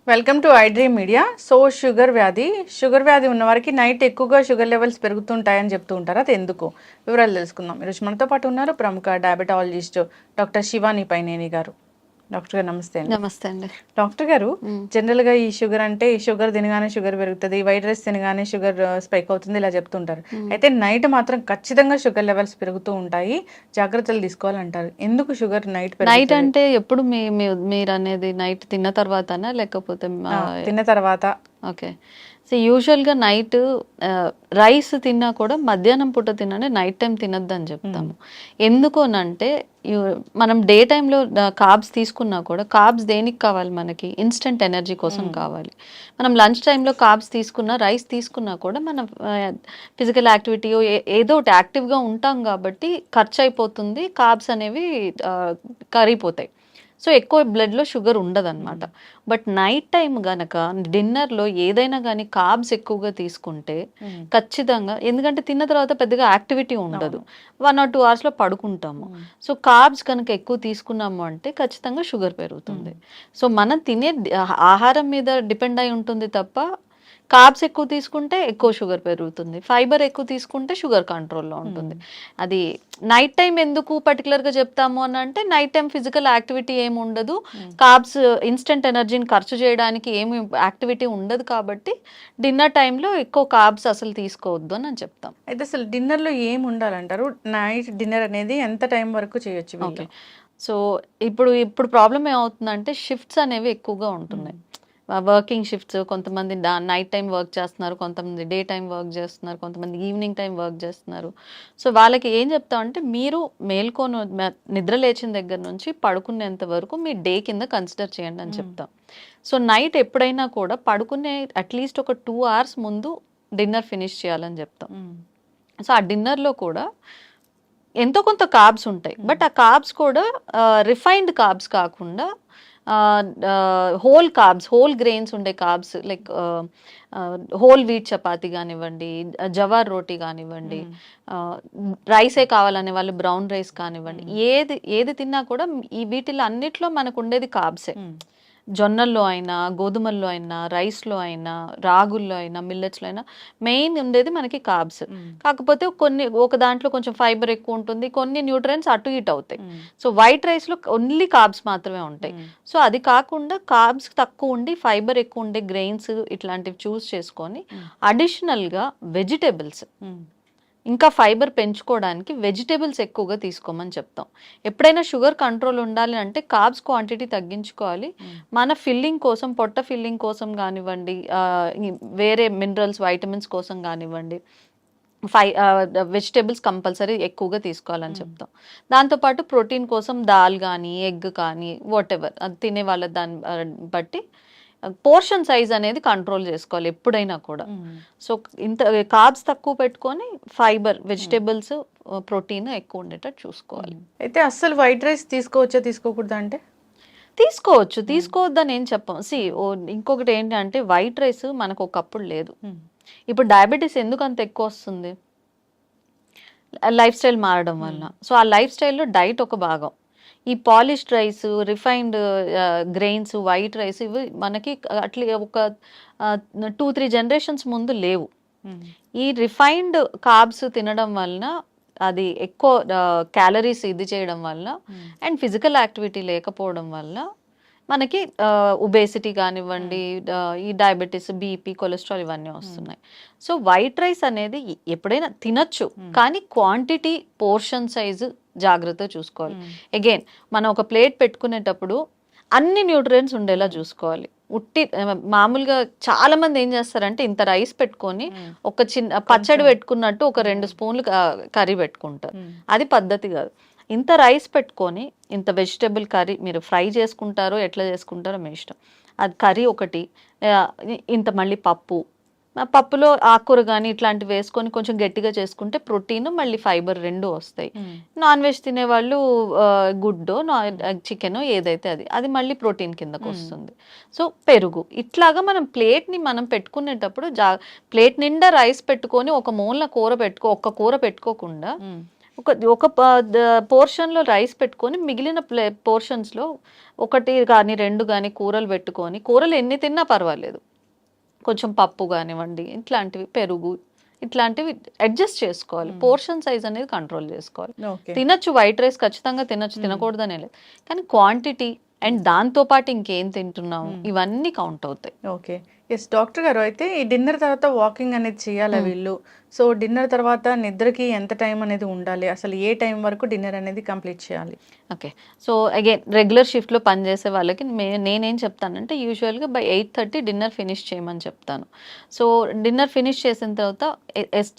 Welcome to I dream media. So sugar వ్యాధి ఉన్న వారికి నైట్ ఎక్కువగా షుగర్ లెవెల్స్ పెరుగుతుంటాయని చెప్తూ ఉంటారు. అది ఎందుకు? వివరాలు తెలుసుకుందాం. ఈరోజు మనతో పాటు ఉన్నారు ప్రముఖ డయాబెటాలజిస్ట్ డాక్టర్ శివాని పైనేని గారు. డాక్టర్ గారు నమస్తే అండి. నమస్తే అండి. డాక్టర్ గారు, జనరల్గా ఈ షుగర్ అంటే షుగర్ తినగానే షుగర్ పెరుగుతుంది, వైట్ రైస్ తినగానే షుగర్ స్పైక్ అవుతుంది, ఇలా చెప్తుంటారు. అయితే నైట్ మాత్రం ఖచ్చితంగా షుగర్ లెవెల్స్ పెరుగుతూ ఉంటాయి, జాగ్రత్తలు తీసుకోవాలంటారు. ఎందుకు షుగర్ నైట్ అంటే ఎప్పుడు మీరు అనేది నైట్ తిన్న తర్వాతనా లేకపోతే తిన్న తర్వాత? ఓకే. సో యూజువల్గా నైట్ రైస్ తిన్నా కూడా మధ్యాహ్నం పూట తిననే నైట్ టైం తినద్దు అని చెప్తాము. ఎందుకోనంటే మనం డే టైంలో కార్బ్స్ తీసుకున్నా కూడా కార్బ్స్ దేనికి కావాలి? మనకి ఇన్స్టెంట్ ఎనర్జీ కోసం కావాలి. మనం లంచ్ టైంలో కార్బ్స్ తీసుకున్నా రైస్ తీసుకున్నా కూడా మనం ఫిజికల్ యాక్టివిటీ ఏదో ఒకటి యాక్టివ్గా ఉంటాం కాబట్టి ఖర్చు అయిపోతుంది, కార్బ్స్ అనేవి కరిగిపోతాయి. సో ఎక్కువ బ్లడ్లో షుగర్ ఉండదన్నమాట. బట్ నైట్ టైం గనక డిన్నర్లో ఏదైనా కానీ కార్బ్స్ ఎక్కువగా తీసుకుంటే ఖచ్చితంగా, ఎందుకంటే తిన్న తర్వాత పెద్దగా యాక్టివిటీ ఉండదు, 1 or 2 hours పడుకుంటాము. సో కార్బ్స్ కనుక ఎక్కువ తీసుకున్నాము అంటే ఖచ్చితంగా షుగర్ పెరుగుతుంది. సో మనం తినే ఆహారం మీద డిపెండ్ అయి ఉంటుంది తప్ప కార్బ్స్ ఎక్కువ తీసుకుంటే ఎక్కువ షుగర్ పెరుగుతుంది, ఫైబర్ ఎక్కువ తీసుకుంటే షుగర్ కంట్రోల్లో ఉంటుంది. అది నైట్ టైం ఎందుకు పర్టికులర్గా చెప్తాము అని అంటే, నైట్ టైం ఫిజికల్ యాక్టివిటీ ఏమి ఉండదు, కార్బ్స్ ఇన్స్టెంట్ ఎనర్జీని ఖర్చు చేయడానికి ఏమి యాక్టివిటీ ఉండదు కాబట్టి డిన్నర్ టైంలో ఎక్కువ కార్బ్స్ అసలు తీసుకోవద్దు అని చెప్తాం. అయితే అసలు డిన్నర్లో ఏమి ఉండాలంటారు? నైట్ డిన్నర్ అనేది ఎంత టైం వరకు చేయొచ్చు? ఓకే. సో ఇప్పుడు ప్రాబ్లం ఏమవుతుందంటే షిఫ్ట్స్ అనేవి ఎక్కువగా ఉంటున్నాయి. వర్కింగ్ షిఫ్ట్స్, కొంతమంది నైట్ టైం వర్క్ చేస్తున్నారు, కొంతమంది డే టైం వర్క్ చేస్తున్నారు, కొంతమంది ఈవినింగ్ టైం వర్క్ చేస్తున్నారు. సో వాళ్ళకి ఏం చెప్తామంటే, మీరు నిద్ర లేచిన దగ్గర నుంచి పడుకునేంత వరకు మీ డే కింద కన్సిడర్ చేయండి అని చెప్తాం. సో నైట్ ఎప్పుడైనా కూడా పడుకునే అట్లీస్ట్ ఒక 2 hours ముందు డిన్నర్ ఫినిష్ చేయాలని చెప్తాం. సో ఆ డిన్నర్లో కూడా ఎంతో కొంత కార్బ్స్ ఉంటాయి, బట్ ఆ కార్బ్స్ కూడా రిఫైన్డ్ కార్బ్స్ కాకుండా హోల్ కార్బ్స్, హోల్ గ్రెయిన్స్ ఉండే carbs, like whole wheat chapati కానివ్వండి, జవార్ రోటీ కానివ్వండి, రైసే కావాలనే వాళ్ళు బ్రౌన్ రైస్ కానివ్వండి, ఏది తిన్నా కూడా వీటిలో అన్నిట్లో మనకు ఉండేది కార్బ్సే. జొన్నల్లో అయినా, గోధుమల్లో అయినా, రైస్లో అయినా, రాగుల్లో అయినా, మిల్లెట్స్లో అయినా మెయిన్ ఉండేది మనకి కార్బ్స్. కాకపోతే ఒక దాంట్లో కొంచెం ఫైబర్ ఎక్కువ ఉంటుంది, కొన్ని న్యూట్రియన్స్ అటు ఇటు అవుతాయి. సో వైట్ రైస్లో ఓన్లీ కార్బ్స్ మాత్రమే ఉంటాయి. సో అది కాకుండా కార్బ్స్ తక్కువ ఉండి ఫైబర్ ఎక్కువ ఉండే గ్రెయిన్స్ ఇట్లాంటివి చూస్ చేసుకొని అడిషనల్గా వెజిటేబుల్స్, ఇంకా ఫైబర్ పెంచుకోవడానికి వెజిటేబుల్స్ ఎక్కువగా తీసుకోమని చెప్తాం. ఎప్పుడైనా షుగర్ కంట్రోల్ ఉండాలి అంటే కార్బ్స్ క్వాంటిటీ తగ్గించుకోవాలి. మన ఫిల్లింగ్ కోసం, పొట్ట ఫిల్లింగ్ కోసం కానివ్వండి, వేరే మినరల్స్, వైటమిన్స్ కోసం కానివ్వండి, వెజిటేబుల్స్ కంపల్సరీ ఎక్కువగా తీసుకోవాలని చెప్తాం. దాంతోపాటు ప్రోటీన్ కోసం దాల్ కానీ, ఎగ్ కానీ, వాట్ ఎవర్ అది తినే వాళ్ళ దాన్ని బట్టి పోర్షన్ సైజ్ అనేది కంట్రోల్ చేసుకోవాలి ఎప్పుడైనా కూడా. సో ఇంత కార్బ్స్ తక్కువ పెట్టుకొని ఫైబర్, వెజిటేబుల్స్, ప్రోటీన్ ఎక్కువ ఉండేటట్టు చూసుకోవాలి. అయితే అస్సలు వైట్ రైస్ తీసుకోవచ్చా, తీసుకోకూడదా అంటే? తీసుకోవచ్చు, తీసుకోవద్దని ఏం చెప్పం. ఇంకొకటి ఏంటంటే, వైట్ రైస్ మనకు ఒకప్పుడు లేదు. ఇప్పుడు డయాబెటీస్ ఎందుకు అంత ఎక్కువ వస్తుంది? లైఫ్ స్టైల్ మారడం వల్ల. సో ఆ లైఫ్ స్టైల్లో డైట్ ఒక భాగం. ఈ polished rice, refined grains, white rice ఇవి మనకి అట్లా ఒక 2-3 generations ముందు లేవు. ఈ రిఫైన్డ్ కార్బ్స్ తినడం వలన, అది ఎక్కువ క్యాలరీస్ ఇది చేయడం వల్ల, అండ్ ఫిజికల్ యాక్టివిటీ లేకపోవడం వల్ల మనకి ఒబేసిటీ కానివ్వండి, ఈ డయాబెటీస్, బీపీ, కొలెస్ట్రాల్ ఇవన్నీ వస్తున్నాయి. సో వైట్ రైస్ అనేది ఎప్పుడైనా తినచ్చు, కానీ క్వాంటిటీ, పోర్షన్ సైజు జాగ్రత్తగా చూసుకోవాలి. అగైన్ మనం ఒక ప్లేట్ పెట్టుకునేటప్పుడు అన్ని న్యూట్రియన్స్ ఉండేలా చూసుకోవాలి. మామూలుగా చాలా మంది ఏం చేస్తారంటే, ఇంత రైస్ పెట్టుకొని ఒక చిన్న పచ్చడి పెట్టుకున్నట్టు ఒక 2 స్పూన్లు కర్రీ పెట్టుకుంటారు. అది పద్ధతి కాదు. ఇంత రైస్ పెట్టుకొని ఇంత వెజిటేబుల్ కర్రీ, మీరు ఫ్రై చేసుకుంటారో ఎట్లా చేసుకుంటారో మీ ఇష్టం, అది కర్రీ ఒకటి, ఇంత మళ్ళీ పప్పులో ఆకుకూర కానీ ఇట్లాంటివి వేసుకొని కొంచెం గట్టిగా చేసుకుంటే ప్రోటీన్, మళ్ళీ ఫైబర్ 2 వస్తాయి. నాన్ వెజ్ తినేవాళ్ళు గుడ్డో, చికెన్ ఏదైతే అది మళ్ళీ ప్రోటీన్ కిందకు వస్తుంది. సో పెరుగు, ఇట్లాగా మనం ప్లేట్ని మనం పెట్టుకునేటప్పుడు ప్లేట్ నిండా రైస్ పెట్టుకొని ఒక మూలన ఒక్క కూర పెట్టుకోకుండా ఒక పోర్షన్లో రైస్ పెట్టుకొని మిగిలిన పోర్షన్స్లో ఒకటి కానీ 2 కానీ కూరలు పెట్టుకొని, కూరలు ఎన్ని తిన్నా పర్వాలేదు, కొంచెం పప్పు కానివ్వండి, ఇట్లాంటివి పెరుగు ఇట్లాంటివి అడ్జస్ట్ చేసుకోవాలి. పోర్షన్ సైజ్ అనేది కంట్రోల్ చేసుకోవాలి. ఓకే. తినొచ్చు, వైట్ రైస్ ఖచ్చితంగా తినొచ్చు, తినకూడదనే లేదు, కానీ క్వాంటిటీ అండ్ దాంతో పాటు ఇంకేం తింటున్నాము ఇవన్నీ కౌంట్ అవుతాయి. ఓకే. ఎస్ డాక్టర్ గారు, అయితే ఈ డిన్నర్ తర్వాత వాకింగ్ అనేది చేయాలా వీళ్ళు? సో డిన్నర్ తర్వాత నిద్రకి ఎంత టైం అనేది ఉండాలి? అసలు ఏ టైం వరకు డిన్నర్ అనేది కంప్లీట్ చేయాలి? ఓకే. సో అగైన్ రెగ్యులర్ షిఫ్ట్లో పనిచేసే వాళ్ళకి నేనేం చెప్తానంటే యూజువల్గా బై 8:30 డిన్నర్ ఫినిష్ చేయమని చెప్తాను. సో డిన్నర్ ఫినిష్ చేసిన తర్వాత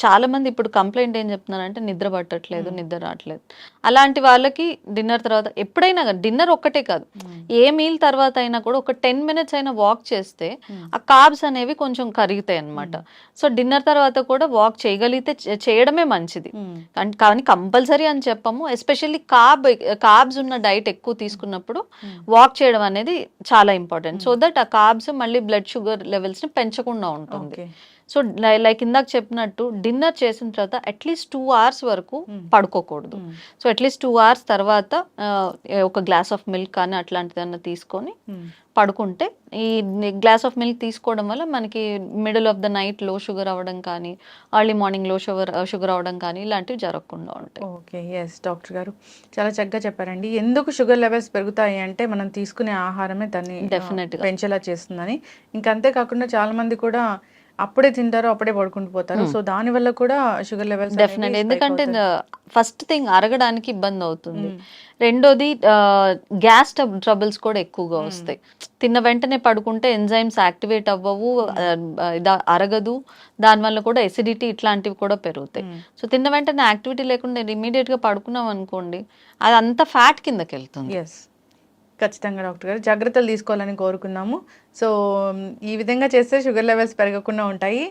చాలామంది ఇప్పుడు కంప్లైంట్ ఏం చెప్తున్నారంటే నిద్ర పట్టట్లేదు, నిద్ర రావట్లేదు. అలాంటి వాళ్ళకి డిన్నర్ తర్వాత ఎప్పుడైనా డిన్నర్ ఒక్కటే కాదు, ఏ మీల్ తర్వాత అయినా కూడా ఒక 10 మినిట్స్ అయినా వాక్ చేస్తే ఆ కార్బ్స్ అనేవి కొంచెం కరుగుతాయి అన్నమాట. సో డిన్నర్ తర్వాత కూడా వాక్ చేయగలిగితే చేయడమే మంచిది. కానీ కంపల్సరీ అని చెప్పము. ఎస్పెషల్లీ కార్బ్స్ ఉన్న డైట్ ఎక్కువ తీసుకున్నప్పుడు వాక్ చేయడం అనేది చాలా ఇంపార్టెంట్. సో దట్ ఆ కార్బ్స్ మళ్ళీ బ్లడ్ షుగర్ లెవెల్స్ ని పెంచకుండా ఉంటుంది. సో లైక్ ఇందాక చెప్పినట్టు డిన్నర్ చేసిన తర్వాత అట్లీస్ట్ 2 hours వరకు పడుకోకూడదు. సో అట్లీస్ట్ 2 hours తర్వాత ఒక గ్లాస్ ఆఫ్ మిల్క్ కానీ అట్లాంటిదన్నా తీసుకొని పడుకుంటే, ఈ గ్లాస్ ఆఫ్ మిల్క్ తీసుకోవడం వల్ల మనకి మిడిల్ ఆఫ్ ద నైట్ లో షుగర్ అవ్వడం కానీ, ఎర్లీ మార్నింగ్ లో షుగర్ అవ్వడం కానీ ఇలాంటివి జరగకుండా ఉంటాయి. ఓకే. ఎస్ డాక్టర్ గారు, చాలా చక్కగా చెప్పారండి. ఎందుకు షుగర్ లెవెల్స్ పెరుగుతాయి అంటే మనం తీసుకునే ఆహారమే దాన్ని Definitely. పెంచేలా చేస్తుందని. ఇంకా అంతేకాకుండా చాలా మంది కూడా అప్పుడే తింటారు, అప్పుడే పడుకుంటూ పోతారు. సో దాని వల్ల కూడా షుగర్ లెవెల్స్ డెఫినెట్. ఎందుకంటే ఫస్ట్ థింగ్ అరగడానికి ఇబ్బంది అవుతుంది. రెండోది గ్యాస్ ట్రబుల్స్ కూడా ఎక్కువగా వస్తాయి. తిన్న వెంటనే పడుకుంటే ఎంజైమ్స్ యాక్టివేట్ అవ్వవు, అరగదు, దానివల్ల కూడా ఎసిడిటీ ఇట్లాంటివి కూడా పెరుగుతాయి. సో తిన్న వెంటనే యాక్టివిటీ లేకుండా ఇమీడియట్ గా పడుకున్నాం అనుకోండి, అది అంతా ఫ్యాట్ కిందకి వెళ్తుంది. ఎస్, ఖచ్చితంగా డాక్టర్ గారు జాగ్రత్తలు తీసుకోవాలని కోరుకున్నాము. సో ఈ విధంగా చేస్తే షుగర్ లెవెల్స్ పెరగకుండా ఉంటాయి.